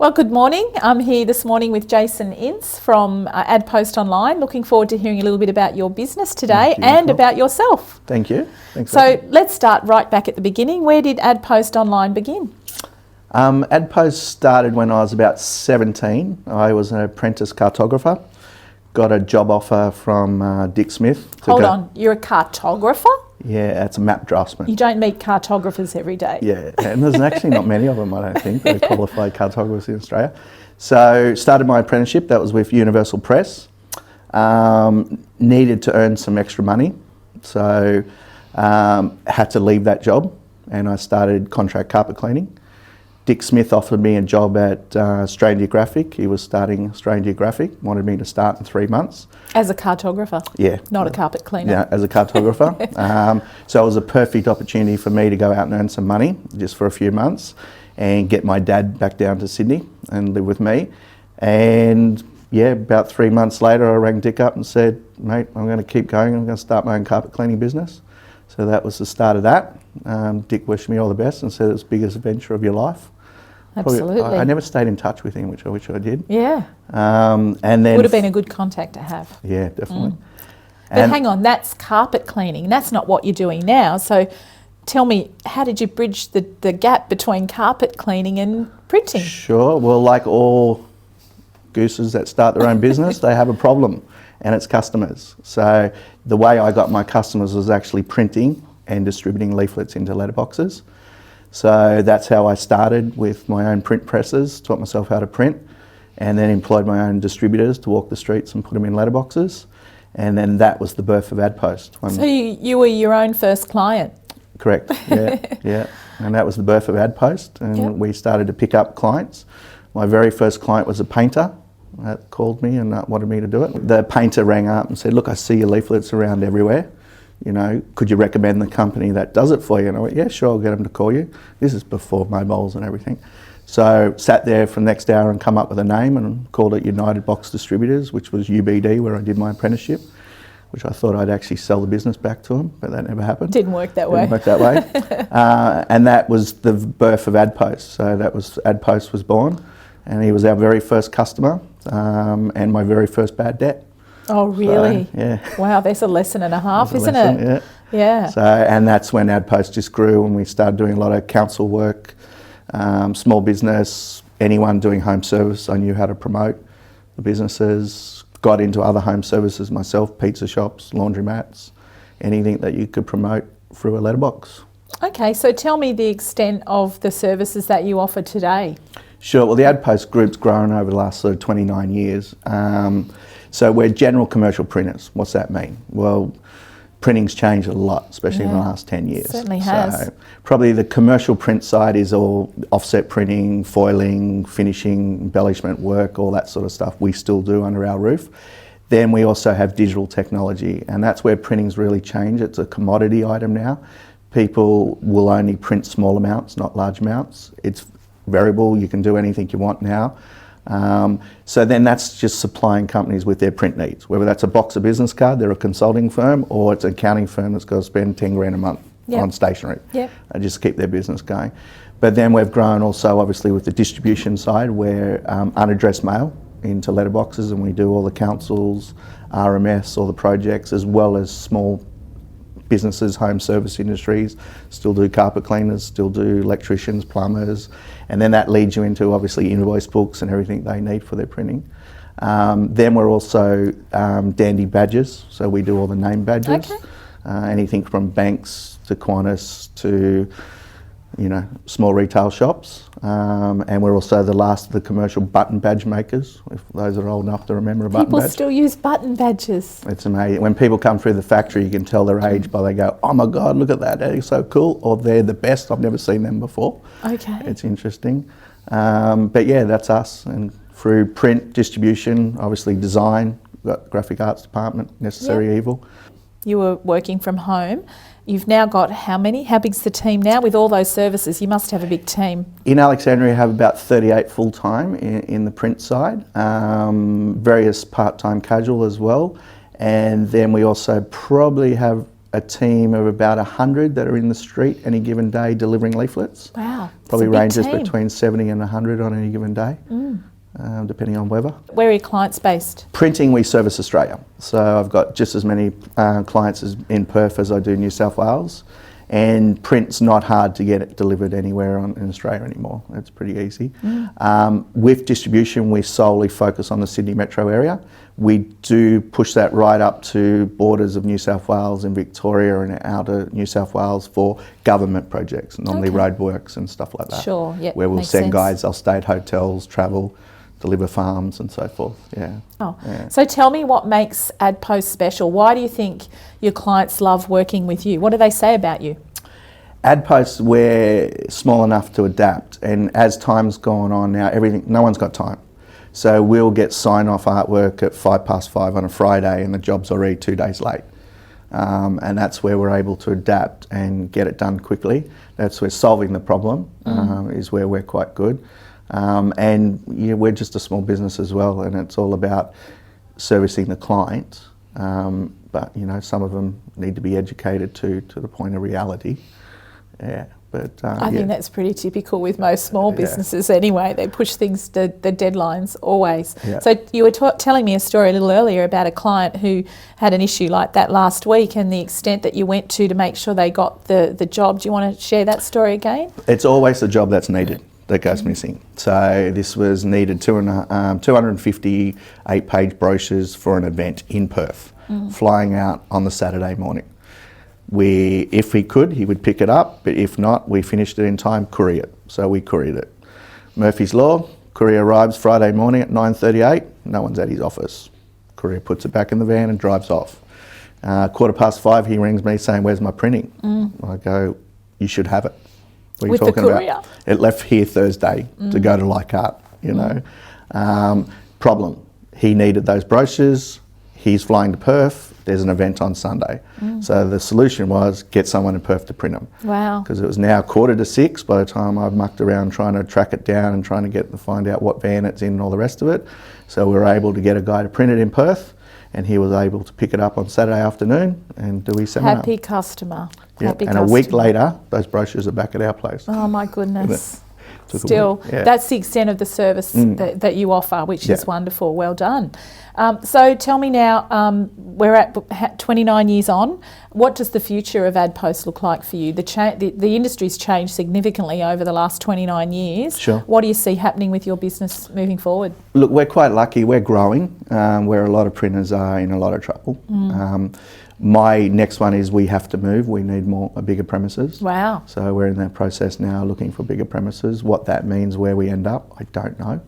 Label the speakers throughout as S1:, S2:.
S1: Well, good morning. I'm here this morning with Jason Ince from Adpost Online. Looking forward to hearing a little bit about your business today and about yourself.
S2: Thank you. Thanks.
S1: So let's start right back at the beginning. Where did Adpost Online begin?
S2: Adpost started when I was about 17. I was an apprentice cartographer. Got a job offer from Dick Smith.
S1: Hold on, you're a cartographer?
S2: Yeah, that's a map draftsman.
S1: You don't meet cartographers every day.
S2: Yeah, and there's actually not many of them, I don't think, that are qualified cartographers in Australia. So started my apprenticeship, that was with Universal Press. Needed to earn some extra money, so had to leave that job, and I started contract carpet cleaning. Dick Smith offered me a job at Australian Geographic. He was starting Australian Geographic, wanted me to start in 3 months.
S1: As a cartographer?
S2: Yeah.
S1: Not a carpet cleaner?
S2: Yeah, as a cartographer. So it was a perfect opportunity for me to go out and earn some money, just for a few months, and get my dad back down to Sydney and live with me. And yeah, about 3 months later, I rang Dick up and said, mate, I'm going to keep going. I'm going to start my own carpet cleaning business. So that was the start of that. Dick wished me all the best and said it's the biggest adventure of your life.
S1: Absolutely.
S2: I never stayed in touch with him, which I wish I did.
S1: Yeah.
S2: And then
S1: would have been a good contact to have.
S2: Yeah, definitely.
S1: But hang on, that's carpet cleaning. That's not what you're doing now. So tell me, how did you bridge the gap between carpet cleaning and printing?
S2: Sure. Well, like all gooses that start their own business, they have a problem, and it's customers. So the way I got my customers was actually printing and distributing leaflets into letterboxes. So that's how I started, with my own print presses, taught myself how to print, and then employed my own distributors to walk the streets and put them in letterboxes. And then that was the birth of Adpost.
S1: So you were your own first client?
S2: Correct, yeah, yeah. And that was the birth of Adpost, and we started to pick up clients. My very first client was a painter that called me and wanted me to do it. The painter rang up and said, look, I see your leaflets around everywhere. You know, could you recommend the company that does it for you? And I went, yeah, sure, I'll get them to call you. This is before mobiles and everything. So sat there for the next hour and come up with a name and called it United Box Distributors, which was UBD, where I did my apprenticeship, which I thought I'd actually sell the business back to them, but that never happened.
S1: Didn't work that way.
S2: Didn't work that way. And that was the birth of Adpost. So that was, Adpost was born, and he was our very first customer and my very first bad debt.
S1: Oh, really?
S2: So, yeah.
S1: Wow, there's a lesson and a half, isn't it?
S2: Yeah.
S1: Yeah.
S2: So, and that's when Adpost just grew, and we started doing a lot of council work, small business, anyone doing home service. I knew how to promote the businesses, got into other home services myself, pizza shops, laundromats, anything that you could promote through a letterbox. Okay,
S1: so tell me the extent of the services that you offer today.
S2: Sure, well the Adpost group's grown over the last sort of 29 years. So we're general commercial printers. What's that mean? Well, printing's changed a lot, especially in the last 10 years.
S1: Certainly has.
S2: So probably the commercial print side is all offset printing, foiling, finishing, embellishment work, all that sort of stuff we still do under our roof. Then we also have digital technology, and that's where printing's really changed. It's a commodity item now. People will only print small amounts, not large amounts. It's variable, you can do anything you want now. So then that's just supplying companies with their print needs, whether that's a box of business card, they're a consulting firm, or it's an accounting firm that's got to spend 10 grand a month on stationery and just keep their business going. But then we've grown also obviously with the distribution side, where unaddressed mail into letterboxes, and we do all the councils, RMS, all the projects, as well as small businesses, home service industries, still do carpet cleaners, still do electricians, plumbers, and then that leads you into obviously invoice books and everything they need for their printing. Then we're also dandy badges, so we do all the name badges, anything from banks to Qantas to small retail shops, and we're also the last of the commercial button badge makers, if those are old enough to remember a button badge.
S1: People still use button badges.
S2: It's amazing. When people come through the factory, you can tell their age by they go, oh my God, look at that, they're so cool, or they're the best, I've never seen them before.
S1: Okay.
S2: It's interesting. But yeah, that's us, and through print, distribution, obviously design, we've got graphic arts department, necessary evil.
S1: You were working from home. You've now got how many? How big's the team now with all those services? You must have a big team.
S2: In Alexandria, we have about 38 full-time in the print side, various part-time casual as well. And then we also probably have a team of about 100 that are in the street any given day delivering leaflets.
S1: Wow.
S2: Probably
S1: It's a big
S2: ranges
S1: team.
S2: between 70 and 100 on any given day, depending on weather.
S1: Where are your clients based?
S2: Printing, we service Australia. So I've got just as many clients in Perth as I do New South Wales. And print's not hard to get it delivered anywhere in Australia anymore. It's pretty easy. With distribution, we solely focus on the Sydney metro area. We do push that right up to borders of New South Wales and Victoria and out of New South Wales for government projects, normally roadworks and stuff like that.
S1: Sure, yeah,
S2: where we'll
S1: makes
S2: send
S1: sense.
S2: guys, they'll stay at hotels, travel, deliver farms and so forth. Yeah.
S1: Oh.
S2: Yeah.
S1: So tell me what makes Adpost special. Why do you think your clients love working with you? What do they say about you?
S2: Adposts, we're small enough to adapt, and as time's gone on now, no one's got time. So we'll get sign-off artwork at 5:05 on a Friday and the job's already 2 days late. And that's where we're able to adapt and get it done quickly. That's where solving the problem is where we're quite good. And yeah, we're just a small business as well, and it's all about servicing the client. But you know, some of them need to be educated to the point of reality. Yeah, but
S1: I think that's pretty typical with most small businesses anyway. They push things to the deadlines always.
S2: Yeah.
S1: So you were telling me a story a little earlier about a client who had an issue like that last week, and the extent that you went to make sure they got the job. Do you want to share that story again?
S2: It's always the job that's needed that goes missing. So this was needed 258-page brochures for an event in Perth, flying out on the Saturday morning. If he could, he would pick it up, but if not, we finished it in time, courier it. So we couriered it. Murphy's Law, courier arrives Friday morning at 9:38, no one's at his office. Courier puts it back in the van and drives off. 5:15, he rings me saying, "Where's my printing?" I go, "You should have it." What are you
S1: With the
S2: talking
S1: courier?
S2: about? It left here Thursday to go to Leichhardt, you know. Problem, he needed those brochures, he's flying to Perth, there's an event on Sunday. So the solution was get someone in Perth to print them.
S1: Wow.
S2: Because it was now 5:45 by the time I've mucked around trying to track it down and trying to find out what van it's in and all the rest of it. So we were able to get a guy to print it in Perth, and he was able to pick it up on Saturday afternoon and do his seminar.
S1: Happy customer.
S2: Yeah,
S1: Happy
S2: and
S1: customer.
S2: a week later, those brochures are back at our place.
S1: Oh my goodness.
S2: Took a
S1: Still,
S2: week, yeah.
S1: that's the extent of the service that you offer, which
S2: Yeah.
S1: is wonderful. Well done. So tell me now, we're at 29 years on. What does the future of Adpost look like for you? The industry's changed significantly over the last 29 years.
S2: Sure.
S1: What do you see happening with your business moving forward?
S2: Look, we're quite lucky. We're growing, where a lot of printers are in a lot of trouble. My next one is we have to move. We need a bigger premises.
S1: Wow.
S2: So we're in that process now, looking for bigger premises. What that means, where we end up, I don't know.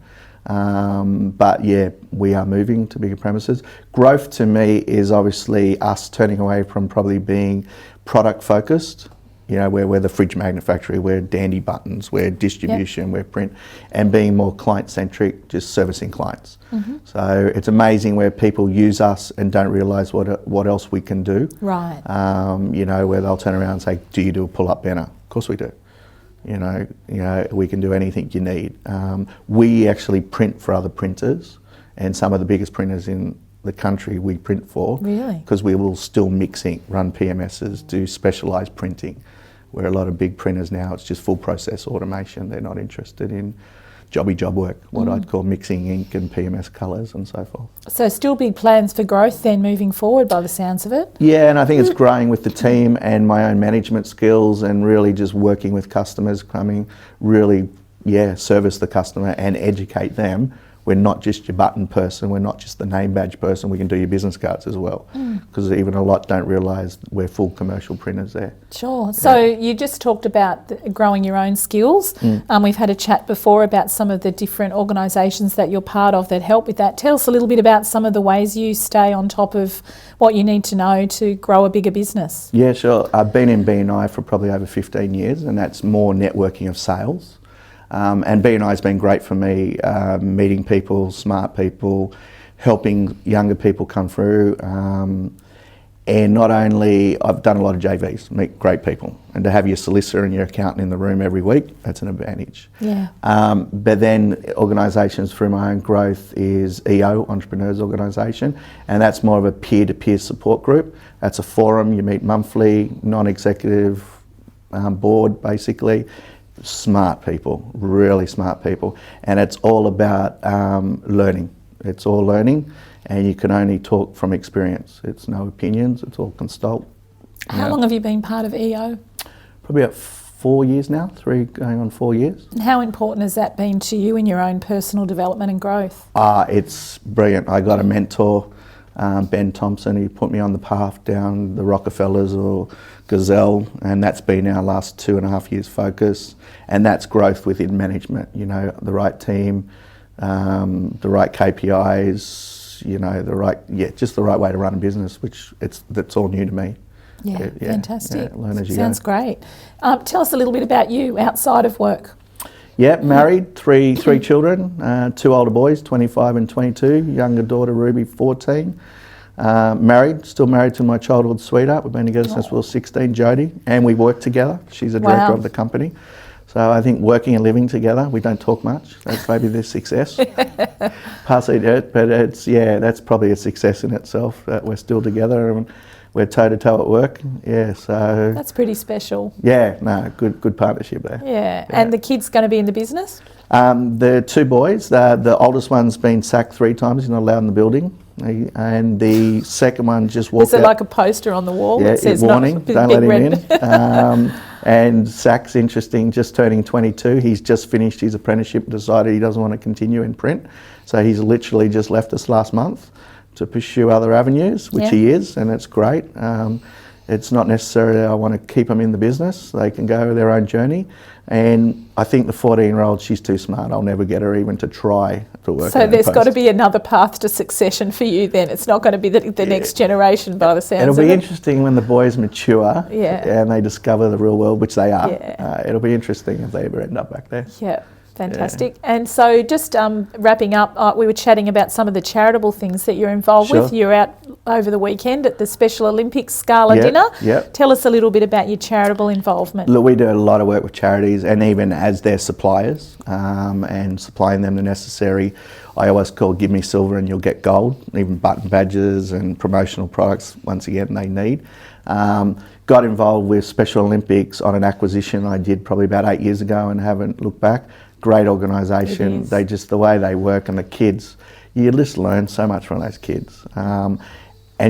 S2: But yeah, we are moving to bigger premises. Growth to me is obviously us turning away from probably being product focused. You know, where we're the fridge manufacturer, we're dandy buttons, we're distribution, we're print, and being more client-centric, just servicing clients. So it's amazing where people use us and don't realise what else we can do.
S1: Right.
S2: You know, where they'll turn around and say, "Do you do a pull-up banner?" Of course we do. You know, we can do anything you need. We actually print for other printers, and some of the biggest printers in the country we print for.
S1: Really?
S2: Because we will still mix ink, run PMSs, do specialised printing. Where a lot of big printers now, it's just full process automation. They're not interested in jobby job work, what I'd call mixing ink and PMS colours and so forth.
S1: So still big plans for growth then moving forward by the sounds of it?
S2: Yeah, and I think it's growing with the team and my own management skills and really just working with customers, service the customer and educate them. We're not just your button person, we're not just the name badge person, we can do your business cards as well. Because even a lot don't realise we're full commercial printers there.
S1: Sure. So you just talked about growing your own skills. We've had a chat before about some of the different organisations that you're part of that help with that. Tell us a little bit about some of the ways you stay on top of what you need to know to grow a bigger business.
S2: Yeah, sure. I've been in B&I for probably over 15 years, and that's more networking of sales. And B&I has been great for me, meeting people, smart people, helping younger people come through. And not only, I've done a lot of JVs, meet great people, and to have your solicitor and your accountant in the room every week, that's an advantage.
S1: Yeah.
S2: But then organisations through my own growth is EO, Entrepreneurs Organisation, and that's more of a peer-to-peer support group. That's a forum, you meet monthly, non-executive board basically, smart people, really smart people, and it's all about learning. It's all learning. And you can only talk from experience. It's no opinions, it's all consult.
S1: How long have you been part of EO?
S2: Probably about 4 years now, 3 going on 4 years.
S1: And how important has that been to you in your own personal development and growth?
S2: It's brilliant. I got a mentor, Ben Thompson, he put me on the path down the Rockefellers or Gazelle, and that's been our last 2.5 years focus. And that's growth within management, you know, the right team, the right KPIs, you know, just the right way to run a business, that's all new to me.
S1: Yeah, fantastic.
S2: Yeah, learn as you
S1: Sounds
S2: go.
S1: great. Tell us a little bit about you outside of work.
S2: Yeah, married, three children, 2 older boys, 25 and 22, younger daughter Ruby, 14. Still married to my childhood sweetheart. We've been together since we were 16, Jodie, and we work together. She's a director of the company. So I think working and living together, we don't talk much. That's maybe the success. Partly it, but that's probably a success in itself, that we're still together and we're toe to toe at work. Yeah, so
S1: that's pretty special.
S2: Yeah, no, good partnership there.
S1: Yeah, and the kid's going to be in the business?
S2: The 2 boys, the oldest one's been sacked 3 times, he's not allowed in the building. And the second one just walked out.
S1: Is it like a poster on the wall
S2: that
S1: says
S2: warning,
S1: not
S2: don't let him in. And Zach's interesting, just turning 22. He's just finished his apprenticeship, decided he doesn't want to continue in print. So he's literally just left us last month to pursue other avenues, which he is, and it's great. It's not necessarily I want to keep them in the business. They can go their own journey. And I think the 14-year-old, she's too smart. I'll never get her even to try to work.
S1: So there's got to be another path to succession for you then. It's not going to be the next generation by the sounds of it.
S2: It'll be interesting when the boys mature and they discover the real world, which they are. It'll be interesting if they ever end up back there.
S1: Yeah. Fantastic. Yeah. And so just wrapping up, we were chatting about some of the charitable things that you're involved with. You're out over the weekend at the Special Olympics Gala dinner. Tell us a little bit about your charitable involvement.
S2: Look, we do a lot of work with charities and even as their suppliers and supplying them the necessary, I always call give me silver and you'll get gold, even button badges and promotional products, once again, they need. Got involved with Special Olympics on an acquisition I did probably about 8 years ago and haven't looked back. Great organisation. They just, the way they work and the kids, you just learn so much from those kids. And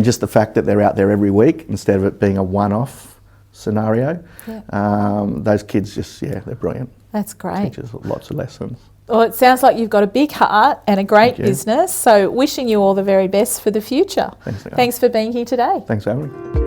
S2: just the fact that they're out there every week instead of it being a one-off scenario. Those kids just, they're brilliant.
S1: That's great.
S2: Teaches lots of lessons.
S1: Well, it sounds like you've got a big heart and a great business. So wishing you all the very best for the future.
S2: Thanks
S1: for being here today.
S2: Thanks for having me.